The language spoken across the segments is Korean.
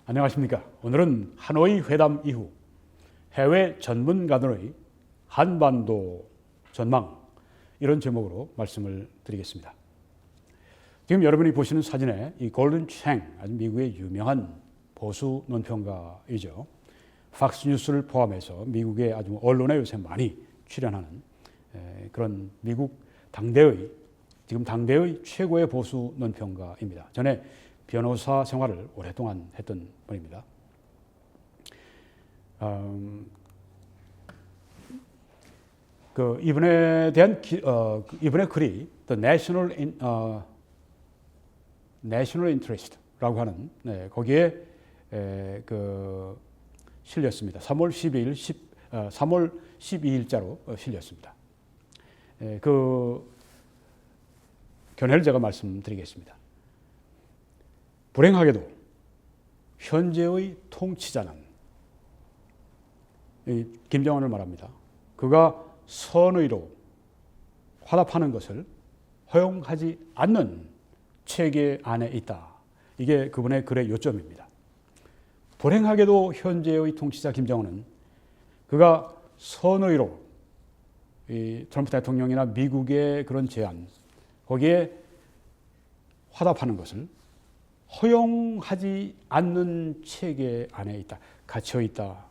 안녕하십니까. 오늘은 하노이 회담 이후 해외 전문가들의 한반도 전망, 이런 제목으로 말씀을 드리겠습니다. 지금 여러분이 보시는 사진에 이 골든 챙, 아주 미국의 유명한 보수 논평가이죠. 팍스뉴스를 포함해서 미국의 아주 언론에 요새 많이 출연하는 그런 미국 지금 당대의 최고의 보수 논평가입니다. 전에 변호사 생활을 오랫동안 했던 분입니다. 이분에 대한 이분의 글이 The National Interest라고 하는 거기에 실렸습니다. 3월 12일자로 실렸습니다. 그 견해를 제가 말씀드리겠습니다. 불행하게도 현재의 통치자는 김정은을 말합니다. 그가 선의로 화답하는 것을 허용하지 않는 체계 안에 있다. 이게 그분의 글의 요점입니다. 불행하게도 현재의 통치자 김정은은 그가 선의로 이 트럼프 대통령이나 미국의 그런 제안, 거기에 화답하는 것을 허용하지 않는 체계 안에 있다. 갇혀 있다.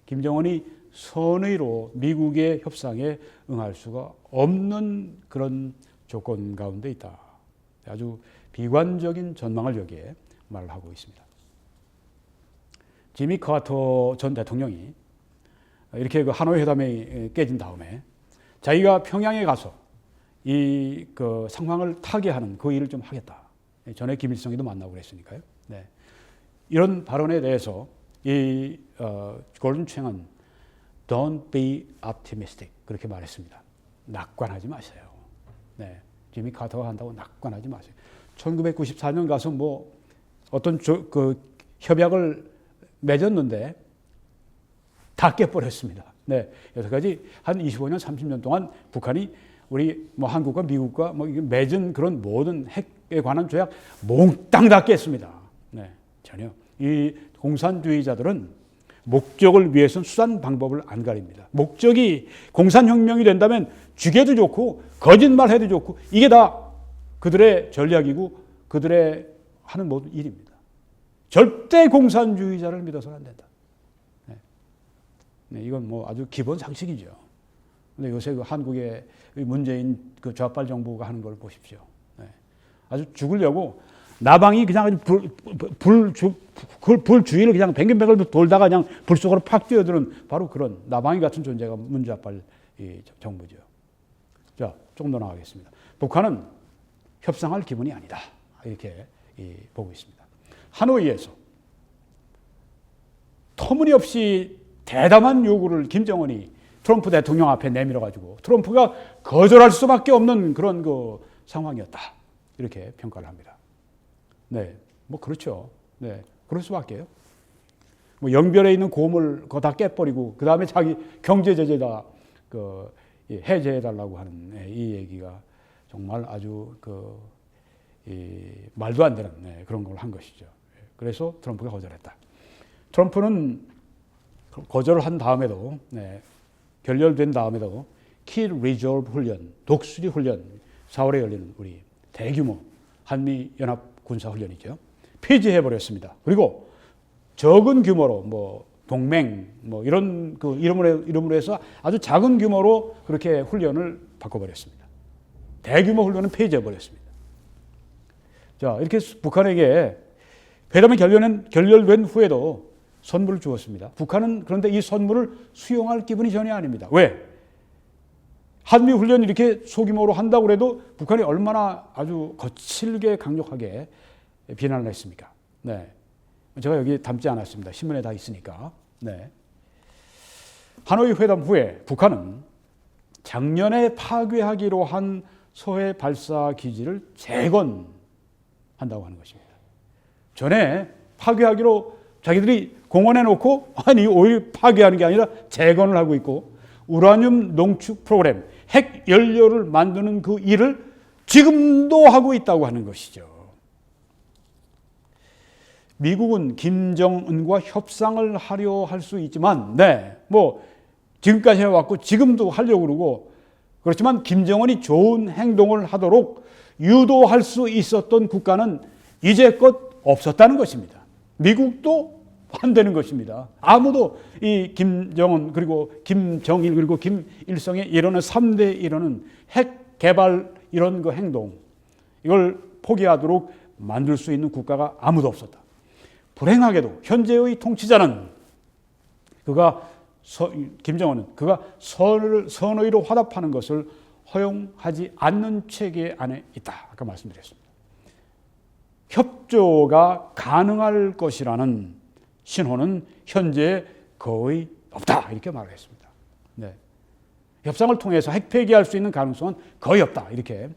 김정은이 선의로 미국의 협상에 응할 수가 없는 그런 조건 가운데 있다. 아주 비관적인 전망을 여기에 말을 하고 있습니다. 지미 카터 전 대통령이 이렇게 그 하노이 회담이 깨진 다음에 자기가 평양에 가서 이 상황을 타개하는 그 일을 좀 하겠다. 전에 김일성이도 만나고 그랬으니까요. 네. 이런 발언에 대해서 이 골든 챙은 Don't be optimistic 그렇게 말했습니다. 낙관하지 마세요. 네. 지미 카터가 한다고 낙관하지 마세요. 1994년 가서 뭐 어떤 협약을 맺었는데 다 깨버렸습니다. 네. 여태까지 한 25년, 30년 동안 북한이 우리 뭐 한국과 미국과 뭐 맺은 그런 모든 핵에 관한 조약 몽땅 다 깼습니다. 네. 전혀. 이 공산주의자들은 목적을 위해서는 수단 방법을 안 가립니다. 목적이 공산혁명이 된다면 죽여도 좋고 거짓말해도 좋고 이게 다 그들의 전략이고 그들의 하는 모든 일입니다. 절대 공산주의자를 믿어서는 안 된다. 네, 이건 뭐 아주 기본 상식이죠. 근데 요새 그 한국의 문재인 그 좌빨 정부가 하는 걸 보십시오. 네. 아주 죽으려고 나방이 그냥 불 주위를 그냥 뱅글뱅글 돌다가 그냥 불 속으로 팍 뛰어드는 바로 그런 나방이 같은 존재가 문좌빨 정부죠. 자, 조금 더 나가겠습니다. 북한은 협상할 기분이 아니다. 이렇게 보고 있습니다. 하노이에서 터무니없이 대담한 요구를 김정은이 트럼프 대통령 앞에 내밀어가지고 트럼프가 거절할 수밖에 없는 그런 상황이었다. 이렇게 평가를 합니다. 네, 뭐 그렇죠. 네, 그럴 수밖에요. 뭐 영변에 있는 고물 그거 다 깨버리고 그 다음에 자기 경제 제재다 해제해달라고 하는 이 얘기가 정말 아주 말도 안 되는 그런 걸 한 것이죠. 그래서 트럼프가 거절했다. 트럼프는 거절을 한 다음에도 결렬된 다음에도 키 리저브 훈련, 독수리 훈련 4월에 열리는 우리 대규모 한미 연합 군사 훈련이죠. 폐지해 버렸습니다. 그리고 적은 규모로 뭐 동맹 뭐 이런 이름으로 해서 아주 작은 규모로 그렇게 훈련을 바꿔버렸습니다. 대규모 훈련은 폐지해 버렸습니다. 자, 이렇게 북한에게 회담이 결렬된 후에도 선물을 주었습니다. 북한은 그런데 이 선물을 수용할 기분이 전혀 아닙니다. 왜? 한미 훈련이 이렇게 소규모로 한다고 해도 북한이 얼마나 아주 거칠게 강력하게 비난을 했습니까? 네. 제가 여기 담지 않았습니다. 신문에 다 있으니까. 네. 하노이 회담 후에 북한은 작년에 파괴하기로 한 소해 발사 기지를 재건한다고 하는 것입니다. 전에 파괴하기로 자기들이 공원해 놓고 오히려 파괴하는 게 아니라 재건을 하고 있고 우라늄 농축 프로그램, 핵 연료를 만드는 그 일을 지금도 하고 있다고 하는 것이죠. 미국은 김정은과 협상을 하려 할 수 있지만, 뭐 지금까지 해왔고 지금도 하려고 그러고, 그렇지만 김정은이 좋은 행동을 하도록 유도할 수 있었던 국가는 이제껏 없었다는 것입니다. 미국도 안 되는 것입니다. 아무도 이 김정은 그리고 김정일 그리고 김일성의 이러는 3대 이러는 핵 개발 이런 그 행동, 이걸 포기하도록 만들 수 있는 국가가 아무도 없었다. 불행하게도 현재의 통치자는 김정은은 그가 선의로 화답하는 것을 허용하지 않는 체계 안에 있다. 아까 말씀드렸습니다. 협조가 가능할 것이라는 신호는 현재 거의 없다. 이렇게 말했습니다. 네. 협상을 통해서 핵 폐기할 수 있는 가능성은 거의 없다. 이렇게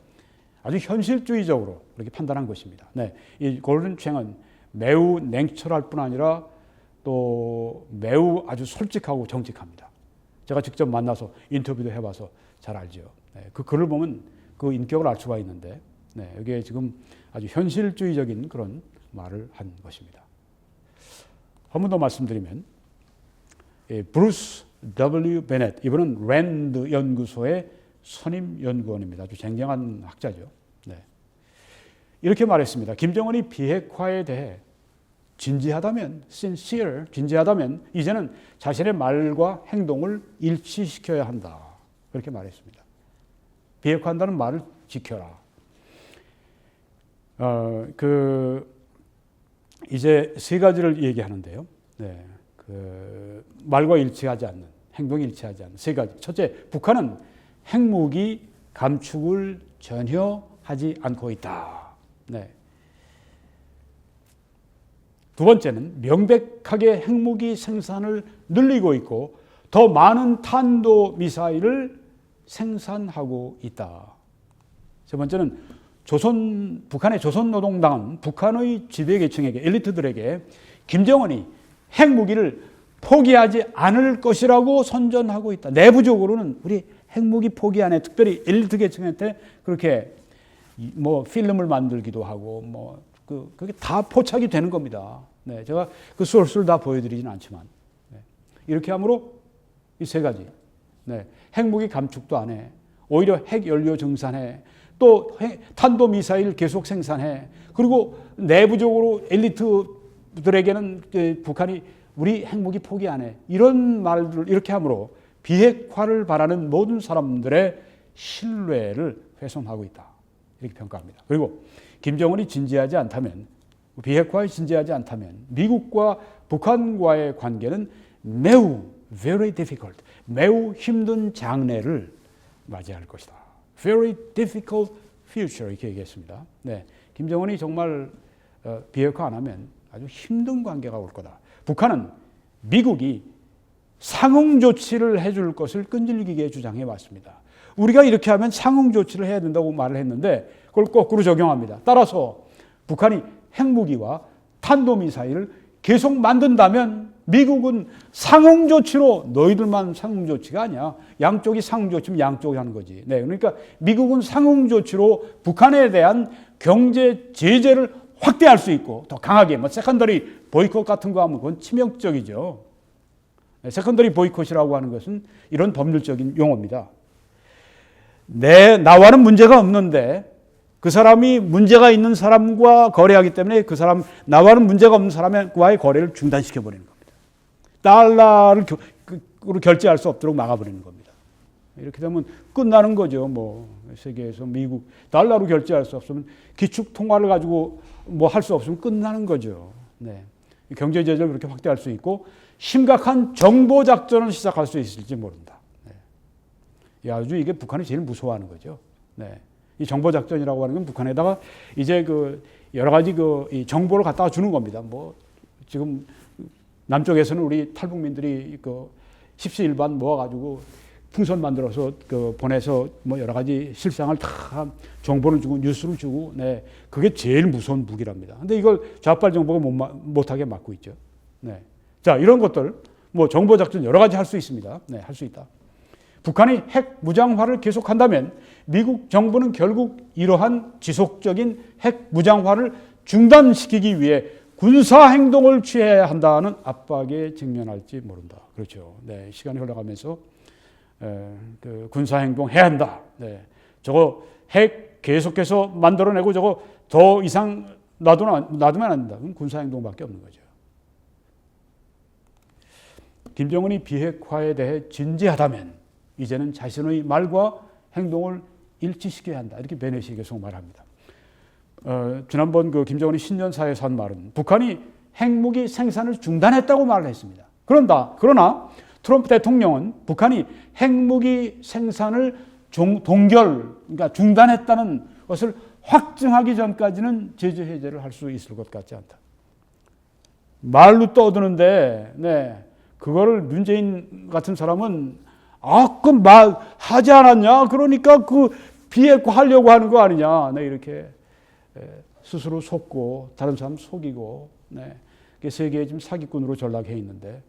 아주 현실주의적으로 그렇게 판단한 것입니다. 네. 이 골든 챙은 매우 냉철할 뿐 아니라 또 매우 아주 솔직하고 정직합니다. 제가 직접 만나서 인터뷰도 해봐서 잘 알죠. 네. 그 글을 보면 그 인격을 알 수가 있는데, 네. 여기에 지금 아주 현실주의적인 그런 말을 한 것입니다. 한 번 더 말씀드리면, 브루스 W. 베넷, 이분은 랜드 연구소의 선임 연구원입니다. 아주 쟁쟁한 학자죠. 네. 이렇게 말했습니다. 김정은이 비핵화에 대해 진지하다면, sincere, 진지하다면 이제는 자신의 말과 행동을 일치시켜야 한다. 그렇게 말했습니다. 비핵화한다는 말을 지켜라. 이제 세 가지를 얘기하는데요. 네. 말과 일치하지 않는, 행동이 일치하지 않는 세 가지. 첫째, 북한은 핵무기 감축을 전혀 하지 않고 있다. 네. 두 번째는 명백하게 핵무기 생산을 늘리고 있고 더 많은 탄도미사일을 생산하고 있다. 세 번째는 북한의 조선노동당은 북한의 지배계층에게, 엘리트들에게 김정은이 핵무기를 포기하지 않을 것이라고 선전하고 있다. 내부적으로는 우리 핵무기 포기 안에, 특별히 엘리트 계층한테 그렇게 뭐 필름을 만들기도 하고 그게 다 포착이 되는 겁니다. 네, 제가 그 소스를 다 보여드리진 않지만, 네. 이렇게 함으로 이 세 가지, 네. 핵무기 감축도 안 해, 오히려 핵연료 증산해, 또 탄도미사일 계속 생산해, 그리고 내부적으로 엘리트들에게는 북한이 우리 핵무기 포기 안 해, 이런 말들을 이렇게 함으로 비핵화를 바라는 모든 사람들의 신뢰를 훼손하고 있다. 이렇게 평가합니다. 그리고 김정은이 진지하지 않다면, 비핵화에 진지하지 않다면 미국과 북한과의 관계는 매우 very difficult, 매우 힘든 장래를 맞이할 것이다. Very difficult future 이렇게 얘기했습니다. 네, 김정은이 정말 비핵화 안 하면 아주 힘든 관계가 올 거다. 북한은 미국이 상응 조치를 해줄 것을 끈질기게 주장해 왔습니다. 우리가 이렇게 하면 상응 조치를 해야 된다고 말을 했는데 그걸 거꾸로 적용합니다. 따라서 북한이 핵무기와 탄도미사일을 계속 만든다면 미국은 상응 조치로, 너희들만 상응 조치가 아니야, 양쪽이 상응 조치면 양쪽이 하는 거지. 네, 그러니까 미국은 상응 조치로 북한에 대한 경제 제재를 확대할 수 있고 더 강하게, 세컨더리 보이콧 같은 거 하면 그건 치명적이죠. 세컨더리 보이콧이라고 하는 것은 이런 법률적인 용어입니다. 나와는 문제가 없는데 그 사람이 문제가 있는 사람과 거래하기 때문에 그 사람, 나와는 문제가 없는 사람과의 거래를 중단시켜버리는 겁니다. 달러를 결제할 수 없도록 막아버리는 겁니다. 이렇게 되면 끝나는 거죠. 세계에서 미국 달러로 결제할 수 없으면, 기축 통화를 가지고 할 수 없으면 끝나는 거죠. 네. 경제 제재를 그렇게 확대할 수 있고 심각한 정보 작전을 시작할 수 있을지 모른다. 네. 아주 이게 북한이 제일 무서워하는 거죠. 네. 이 정보 작전이라고 하는 건 북한에다가 이제 여러 가지 이 정보를 갖다가 주는 겁니다. 지금 남쪽에서는 우리 탈북민들이 십시일반 모아가지고 풍선 만들어서 보내서 여러 가지 실상을 다 정보를 주고 뉴스를 주고, 네, 그게 제일 무서운 무기랍니다. 근데 이걸 좌빨 정보가 못하게 막고 있죠. 네. 자, 이런 것들 정보 작전 여러 가지 할 수 있습니다. 네, 할 수 있다. 북한이 핵 무장화를 계속한다면 미국 정부는 결국 이러한 지속적인 핵 무장화를 중단시키기 위해 군사 행동을 취해야 한다는 압박에 직면할지 모른다. 그렇죠. 네, 시간이 흘러가면서 그 군사 행동 해야 한다. 네, 저거 핵 계속해서 만들어내고 저거 더 이상 놔두면 안 된다. 그럼 군사 행동밖에 없는 거죠. 김정은이 비핵화에 대해 진지하다면 이제는 자신의 말과 행동을 일치시켜야 한다. 이렇게 베네시에 계속 말합니다. 지난번 그 김정은이 신년사에서 한 말은 북한이 핵무기 생산을 중단했다고 말을 했습니다. 그러나 트럼프 대통령은 북한이 핵무기 생산을 그러니까 중단했다는 것을 확증하기 전까지는 제재 해제를 할 수 있을 것 같지 않다. 말로 떠드는데, 네, 그거를 문재인 같은 사람은 그 말 하지 않았냐? 그러니까 그 비핵화 하려고 하는 거 아니냐? 네, 이렇게 스스로 속고 다른 사람 속이고, 네, 세계의 지금 사기꾼으로 전락해 있는데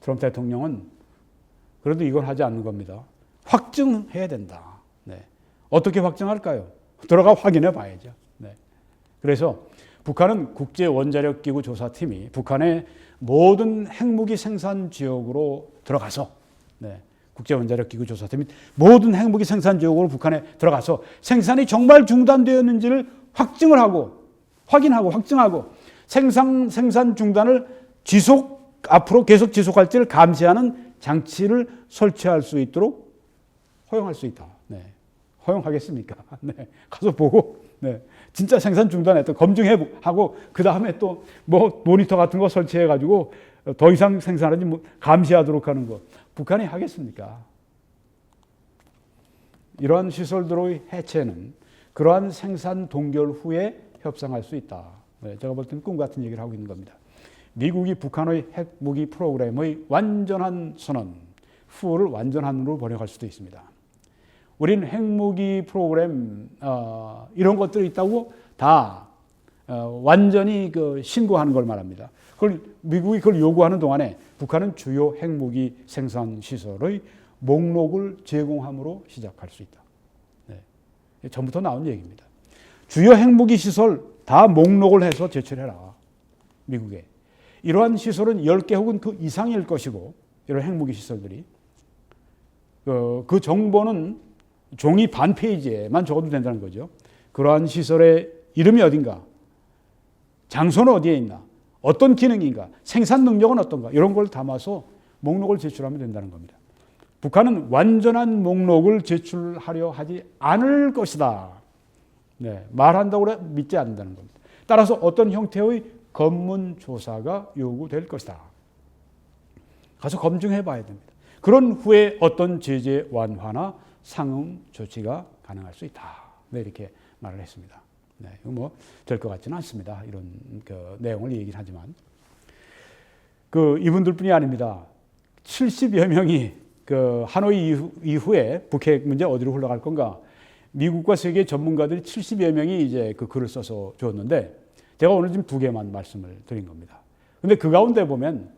트럼프 대통령은 그래도 이걸 하지 않는 겁니다. 확증해야 된다. 네. 어떻게 확증할까요? 들어가 확인해 봐야죠. 네. 그래서 북한은 국제원자력기구 조사팀이 북한의 모든 핵무기 생산 지역으로 들어가서, 네, 국제원자력기구 조사팀이 모든 핵무기 생산 지역으로 북한에 들어가서 생산이 정말 중단되었는지를 확증하고 생산 중단을 앞으로 계속 지속할지를 감시하는 장치를 설치할 수 있도록 허용할 수 있다. 네. 허용하겠습니까? 네. 가서 보고, 네, 진짜 생산 중단했다 검증하고 그 다음에 또 뭐 모니터 같은 거 설치해가지고 더 이상 생산하지 감시하도록 하는 거 북한이 하겠습니까? 이러한 시설들의 해체는 그러한 생산 동결 후에 협상할 수 있다. 네, 제가 볼 때는 꿈 같은 얘기를 하고 있는 겁니다. 미국이 북한의 핵무기 프로그램의 완전한 선언, 후를 완전한으로 번역할 수도 있습니다. 우리는 핵무기 프로그램 이런 것들이 있다고 다 완전히 신고하는 걸 말합니다. 미국이 그걸 요구하는 동안에 북한은 주요 핵무기 생산 시설의 목록을 제공함으로 시작할 수 있다. 네. 전부터 나온 얘기입니다. 주요 핵무기 시설 다 목록을 해서 제출해라. 미국에. 이러한 시설은 10개 혹은 그 이상일 것이고, 이런 핵무기 시설들이 그 정보는 종이 반 페이지에만 적어도 된다는 거죠. 그러한 시설의 이름이 어딘가, 장소는 어디에 있나, 어떤 기능인가, 생산 능력은 어떤가, 이런 걸 담아서 목록을 제출하면 된다는 겁니다. 북한은 완전한 목록을 제출하려 하지 않을 것이다. 네, 말한다고 믿지 않는다는 겁니다. 따라서 어떤 형태의 검문 조사가 요구될 것이다. 가서 검증해 봐야 됩니다. 그런 후에 어떤 제재 완화나 상응 조치가 가능할 수 있다. 네, 이렇게 말을 했습니다. 네, 이거 뭐 될 것 같지는 않습니다. 이런 내용을 얘기를 하지만 이분들뿐이 아닙니다. 70여 명이 하노이 이후에 북핵 문제 어디로 흘러갈 건가? 미국과 세계 전문가들이 70여 명이 이제 글을 써서 줬는데 제가 오늘 지금 2개만 말씀을 드린 겁니다. 근데 그 가운데 보면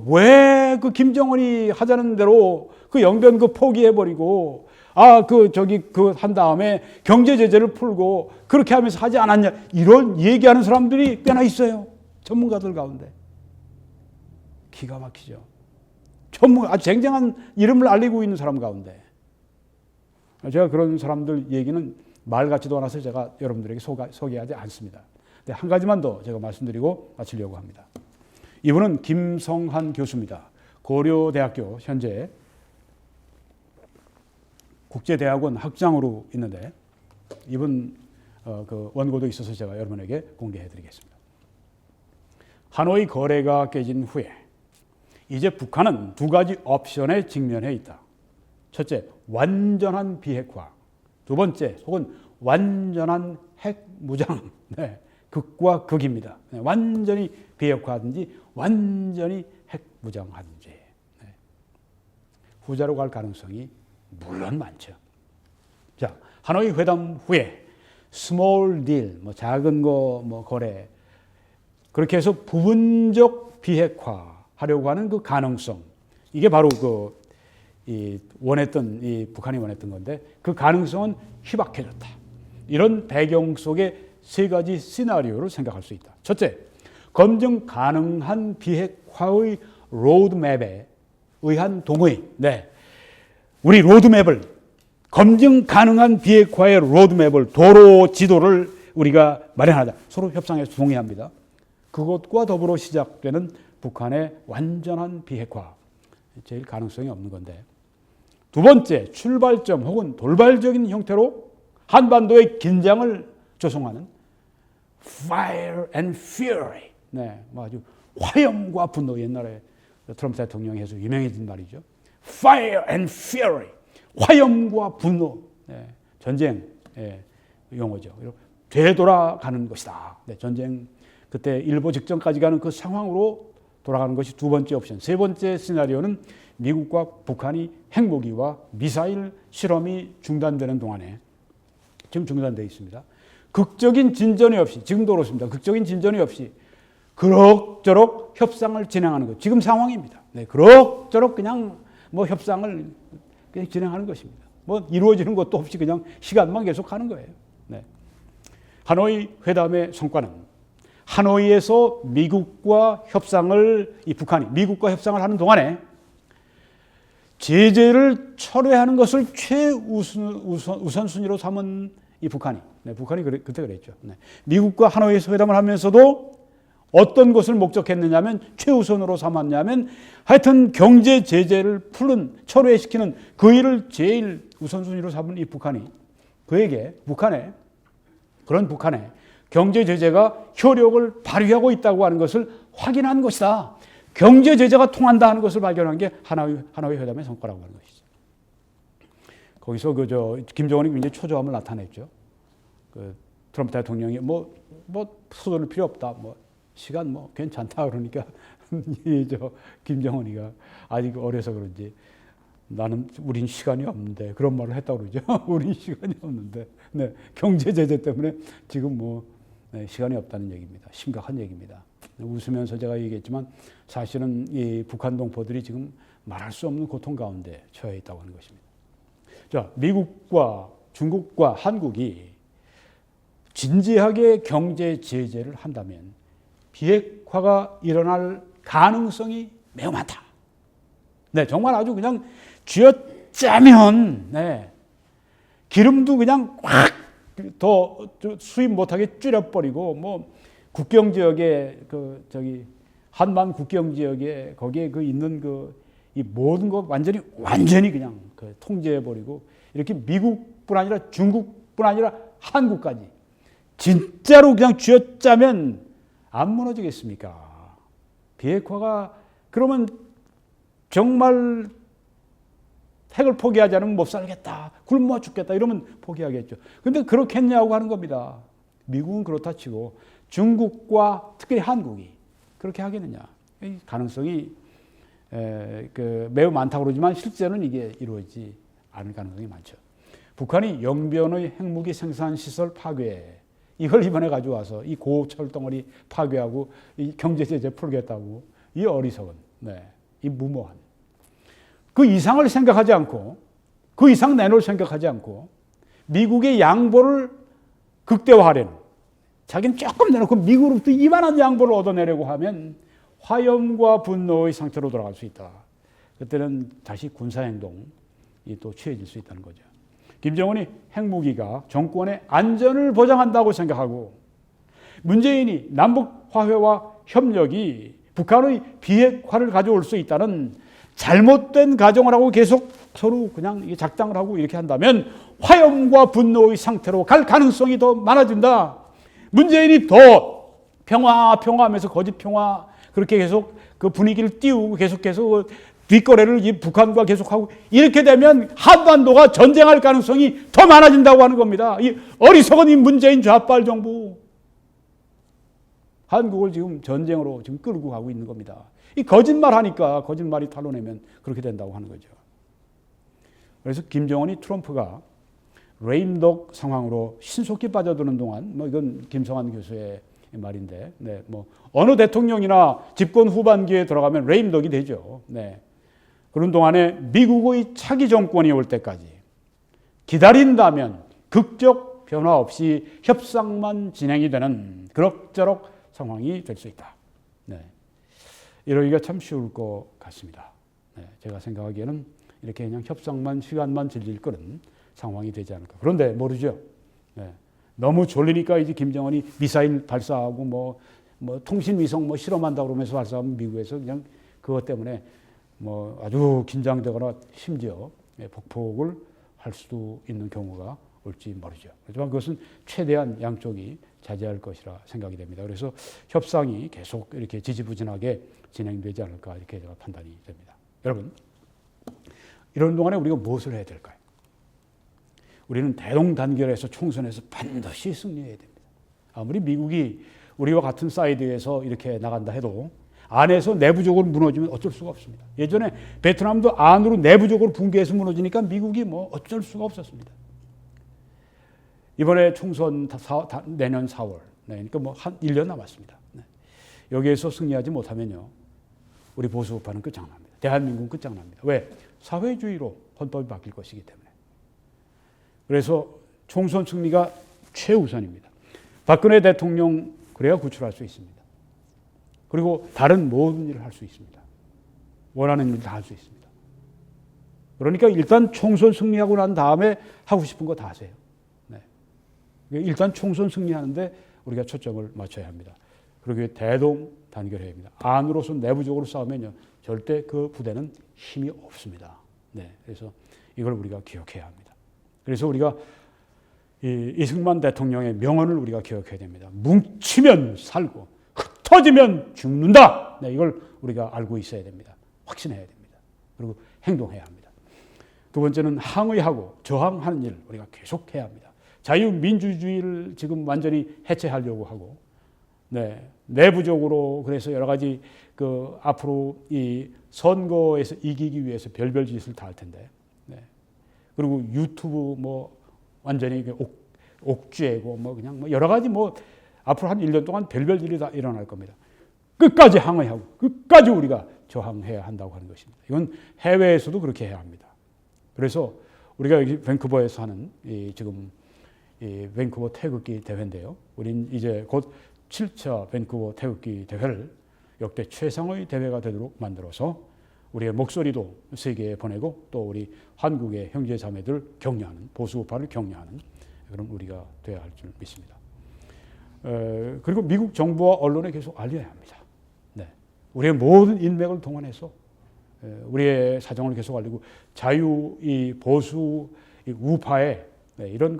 왜 김정은이 하자는 대로 영변 포기해버리고 한 다음에 경제 제재를 풀고 그렇게 하면서 하지 않았냐, 이런 얘기하는 사람들이 꽤나 있어요. 전문가들 가운데. 기가 막히죠. 아주 쟁쟁한 이름을 알리고 있는 사람 가운데. 제가 그런 사람들 얘기는 말 같지도 않아서 제가 여러분들에게 소개하지 않습니다. 근데 한 가지만 더 제가 말씀드리고 마치려고 합니다. 이분은 김성한 교수입니다. 고려대학교 현재 국제대학원 학장으로 있는데 이분 원고도 있어서 제가 여러분에게 공개해 드리겠습니다. 하노이 거래가 깨진 후에 이제 북한은 2가지 옵션에 직면해 있다. 첫째, 완전한 비핵화. 2번째, 혹은 완전한 핵무장. 네, 극과 극입니다. 네, 완전히 비핵화하든지 완전히 핵무장하든지. 네. 후자로 갈 가능성이 물론 많죠. 자, 하노이 회담 후에 스몰 딜, 작은 거래, 그렇게 해서 부분적 비핵화하려고 하는 그 가능성, 이게 바로 북한이 원했던 건데 그 가능성은 희박해졌다. 이런 배경 속에 세 가지 시나리오를 생각할 수 있다. 첫째, 검증 가능한 비핵화의 로드맵에 의한 동의. 네. 우리 로드맵을, 검증 가능한 비핵화의 로드맵을, 도로 지도를 우리가 마련하자. 서로 협상해서 동의합니다. 그것과 더불어 시작되는 북한의 완전한 비핵화. 제일 가능성이 없는 건데. 두 번째, 출발점 혹은 돌발적인 형태로 한반도의 긴장을 조성하는 fire and fury. 네, 뭐 아주 화염과 분노. 옛날에 트럼프 대통령이 해서 유명해진 말이죠. fire and fury. 화염과 분노. 네, 전쟁 용어죠. 되돌아가는 것이다. 네, 전쟁 그때 일보 직전까지 가는 그 상황으로 돌아가는 것이 두 번째 옵션. 세 번째 시나리오는 미국과 북한이 핵무기와 미사일 실험이 중단되는 동안에, 지금 중단되어 있습니다. 극적인 진전이 없이, 지금도 그렇습니다. 극적인 진전이 없이 그럭저럭 협상을 진행하는 것. 지금 상황입니다. 네, 그럭저럭 그냥 뭐 협상을 그냥 진행하는 것입니다. 뭐 이루어지는 것도 없이 그냥 시간만 계속 하는 거예요. 네. 하노이 회담의 성과는 하노이에서 미국과 협상을, 이 북한이 미국과 협상을 하는 동안에 제재를 철회하는 것을 우선순위로 삼은 이 북한이, 네, 북한이 그때 그랬죠. 네. 미국과 하노이에서 회담을 하면서도 어떤 것을 목적했느냐면, 최우선으로 삼았냐면, 하여튼 경제 제재를 철회시키는 그 일을 제일 우선순위로 삼은 이 북한이, 그런 북한에 경제 제재가 효력을 발휘하고 있다고 하는 것을 확인한 것이다. 경제 제재가 통한다 하는 것을 발견한 게 하노이 회담의 성과라고 하는 것이죠. 거기서 김정은이 굉장히 초조함을 나타냈죠. 트럼프 대통령이 서두를 필요 없다. 시간 괜찮다 그러니까 김정은이가 아직 어려서 그런지 우린 시간이 없는데, 그런 말을 했다고 그러죠. 우린 시간이 없는데. 네, 경제 제재 때문에 지금 시간이 없다는 얘기입니다. 심각한 얘기입니다. 웃으면서 제가 얘기했지만 사실은 이 북한 동포들이 지금 말할 수 없는 고통 가운데 처해 있다고 하는 것입니다. 자, 미국과 중국과 한국이 진지하게 경제 제재를 한다면 비핵화가 일어날 가능성이 매우 많다. 네, 정말 아주 그냥 쥐어짜면, 네, 기름도 그냥 확 더 수입 못하게 줄여버리고, 국경 지역에 한반 국경 지역에 거기에 있는 이 모든 거 완전히 그냥 통제해버리고, 이렇게 미국뿐 아니라 중국뿐 아니라 한국까지 진짜로 그냥 쥐어짜면 안 무너지겠습니까? 비핵화가 그러면 정말 핵을 포기하지 않으면 못 살겠다, 굶어 죽겠다 이러면 포기하겠죠. 그런데 그렇겠냐고 하는 겁니다. 미국은 그렇다 치고 중국과 특히 한국이 그렇게 하겠느냐. 이 가능성이 매우 많다고 그러지만 실제로는 이게 이루어지지 않을 가능성이 많죠. 북한이 영변의 핵무기 생산 시설 파괴, 이걸 이번에 가져와서 이 고철덩어리 파괴하고 이 경제 제재 풀겠다고, 이 어리석은, 이 무모한, 그 이상을 생각하지 않고, 그 이상 내놓을 생각하지 않고 미국의 양보를 극대화하려는, 자기는 조금 내놓고 미국으로부터 이만한 양보를 얻어내려고 하면 화염과 분노의 상태로 돌아갈 수 있다. 그때는 다시 군사행동이 또 취해질 수 있다는 거죠. 김정은이 핵무기가 정권의 안전을 보장한다고 생각하고, 문재인이 남북 화해와 협력이 북한의 비핵화를 가져올 수 있다는 잘못된 가정을 하고 계속 서로 그냥 작당을 하고 이렇게 한다면 화염과 분노의 상태로 갈 가능성이 더 많아진다. 문재인이 더 평화하면서 거짓 평화, 그렇게 계속 그 분위기를 띄우고 계속해서 뒷거래를 이 북한과 계속하고, 이렇게 되면 한반도가 전쟁할 가능성이 더 많아진다고 하는 겁니다. 이 어리석은 이 문재인 좌빨 정부, 한국을 지금 전쟁으로 지금 끌고 가고 있는 겁니다. 이 거짓말하니까 거짓말이 탄로내면 그렇게 된다고 하는 거죠. 그래서 김정은이 트럼프가 레임덕 상황으로 신속히 빠져드는 동안, 이건 김성환 교수의 말인데, 어느 대통령이나 집권 후반기에 들어가면 레임덕이 되죠. 그런 동안에 미국의 차기 정권이 올 때까지 기다린다면 극적 변화 없이 협상만 진행이 되는 그럭저럭 상황이 될 수 있다. 네. 이러기가 참 쉬울 것 같습니다. 네. 제가 생각하기에는 이렇게 그냥 협상만 시간만 질릴 거는 상황이 되지 않을까. 그런데 모르죠. 네. 너무 졸리니까 이제 김정은이 미사일 발사하고 뭐 통신 위성 실험한다고 그러면서 발사하면 미국에서 그냥 그것 때문에 아주 긴장되거나 심지어 폭폭을 할 수도 있는 경우가 올지 모르죠. 하지만 그것은 최대한 양쪽이 자제할 것이라 생각이 됩니다. 그래서 협상이 계속 이렇게 지지부진하게 진행되지 않을까 이렇게 제가 판단이 됩니다. 여러분, 이런 동안에 우리가 무엇을 해야 될까요? 우리는 대동단결해서 총선에서 반드시 승리해야 됩니다. 아무리 미국이 우리와 같은 사이드에서 이렇게 나간다 해도 안에서 내부적으로 무너지면 어쩔 수가 없습니다. 예전에 베트남도 안으로 내부적으로 붕괴해서 무너지니까 미국이 어쩔 수가 없었습니다. 이번에 총선 내년 4월, 그러니까 한 1년 남았습니다. 여기에서 승리하지 못하면요, 우리 보수우파는 끝장납니다. 대한민국은 끝장납니다. 왜? 사회주의로 헌법이 바뀔 것이기 때문에. 그래서 총선 승리가 최우선입니다. 박근혜 대통령 그래야 구출할 수 있습니다. 그리고 다른 모든 일을 할 수 있습니다. 원하는 일 다 할 수 있습니다. 그러니까 일단 총선 승리하고 난 다음에 하고 싶은 거 다 하세요. 네. 일단 총선 승리하는데 우리가 초점을 맞춰야 합니다. 그리고 대동 단결해야 합니다. 안으로서 내부적으로 싸우면요, 절대 그 부대는 힘이 없습니다. 네. 그래서 이걸 우리가 기억해야 합니다. 그래서 우리가 이승만 대통령의 명언을 우리가 기억해야 됩니다. 뭉치면 살고 흩어지면 죽는다. 네, 이걸 우리가 알고 있어야 됩니다. 확신해야 됩니다. 그리고 행동해야 합니다. 두 번째는 항의하고 저항하는 일 우리가 계속해야 합니다. 자유민주주의를 지금 완전히 해체하려고 하고, 네, 내부적으로 그래서 여러 가지 앞으로 이 선거에서 이기기 위해서 별별 짓을 다 할 텐데, 네. 그리고 유튜브 완전히 옥죄고 그냥 여러 가지 앞으로 한 1년 동안 별별 일이 다 일어날 겁니다. 끝까지 항의하고 끝까지 우리가 저항해야 한다고 하는 것입니다. 이건 해외에서도 그렇게 해야 합니다. 그래서 우리가 여기 밴쿠버에서 하는 지금 밴쿠버 태극기 대회인데요. 우린 이제 곧 7차 밴쿠버 태극기 대회를 역대 최상의 대회가 되도록 만들어서 우리의 목소리도 세계에 보내고 또 우리 한국의 형제 자매들 격려하는, 보수우파를 격려하는 그런 우리가 되어야 할 줄 믿습니다. 그리고 미국 정부와 언론에 계속 알려야 합니다. 네. 우리의 모든 인맥을 동원해서 우리의 사정을 계속 알리고 보수 우파의 이런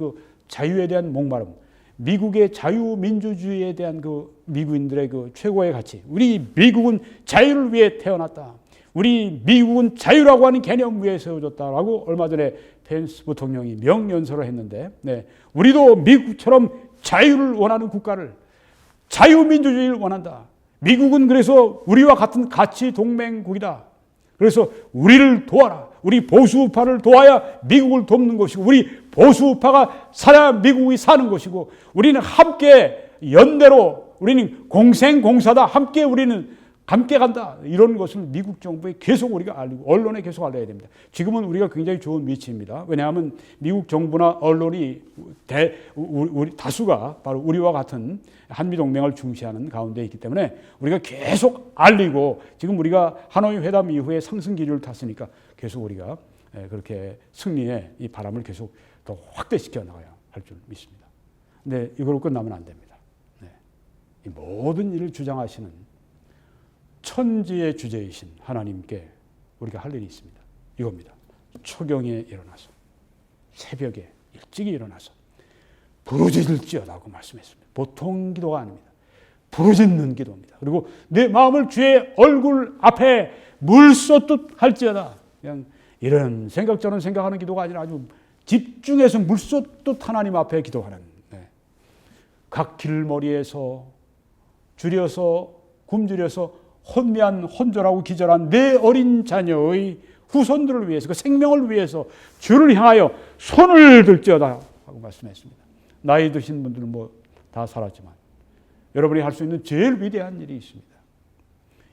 자유에 대한 목마름, 미국의 자유민주주의에 대한 미국인들의 최고의 가치, 우리 미국은 자유를 위해 태어났다. 우리 미국은 자유라고 하는 개념 위에 세워졌다라고 얼마 전에 펜스 부통령이 명연설을 했는데, 네, 우리도 미국처럼 자유를 원하는 국가를, 자유민주주의를 원한다. 미국은 그래서 우리와 같은 가치 동맹국이다. 그래서 우리를 도와라. 우리 보수우파를 도와야 미국을 돕는 것이고, 우리 보수우파가 살아야 미국이 사는 것이고, 우리는 함께 연대로, 우리는 공생공사다. 우리는 함께 간다. 이런 것을 미국 정부에 계속 우리가 알리고 언론에 계속 알려야 됩니다. 지금은 우리가 굉장히 좋은 위치입니다. 왜냐하면 미국 정부나 언론이 우리 다수가 바로 우리와 같은 한미동맹을 중시하는 가운데 있기 때문에 우리가 계속 알리고, 지금 우리가 하노이 회담 이후에 상승 기류를 탔으니까 계속 우리가 그렇게 승리의 이 바람을 계속 더 확대시켜 나가야 할 줄 믿습니다. 근데 이걸로 끝나면 안 됩니다. 네. 이 모든 일을 주장하시는 천지의 주제이신 하나님께 우리가 할 일이 있습니다. 이겁니다. 초경에 일어나서, 새벽에 일찍이 일어나서 부르짖을지어다고 말씀했습니다. 보통 기도가 아닙니다. 부르짖는 기도입니다. 그리고 내 마음을 주의 얼굴 앞에 물 쏟듯 할지어다. 그냥 이런 생각 저런 생각하는 기도가 아니라 아주 집중해서 물 쏟듯 하나님 앞에 기도하는, 네. 각 길머리에서 줄여서 굶주려서 혼미한 혼절하고 기절한 내 어린 자녀의 후손들을 위해서, 그 생명을 위해서 주를 향하여 손을 들지어다 하고 말씀했습니다. 나이 드신 분들은 다 살았지만 여러분이 할 수 있는 제일 위대한 일이 있습니다.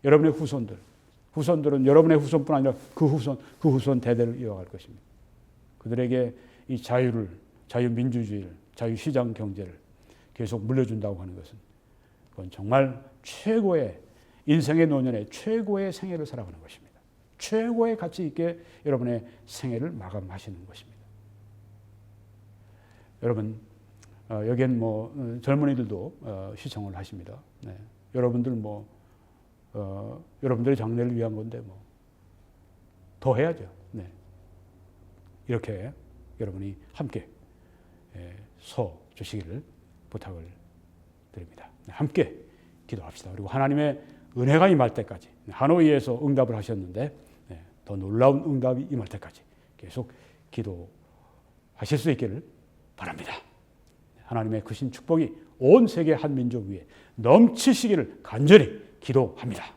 여러분의 후손들은 여러분의 후손뿐 아니라 그 후손 대대를 이어갈 것입니다. 그들에게 이 자유민주주의를 자유시장 경제를 계속 물려준다고 하는 것은 그건 정말 최고의 인생의 노년에 최고의 생애를 살아가는 것입니다. 최고의 가치 있게 여러분의 생애를 마감하시는 것입니다. 여러분 여기엔 뭐 젊은이들도 시청을 하십니다. 네. 여러분들 뭐 여러분들의 장래를 위한 건데 뭐 더 해야죠. 네. 이렇게 여러분이 함께 서 주시기를 부탁을 드립니다. 네. 함께 기도합시다. 그리고 하나님의 은혜가 임할 때까지 하노이에서 응답을 하셨는데 더 놀라운 응답이 임할 때까지 계속 기도하실 수 있기를 바랍니다. 하나님의 크신 축복이 온 세계 한 민족 위에 넘치시기를 간절히 기도합니다.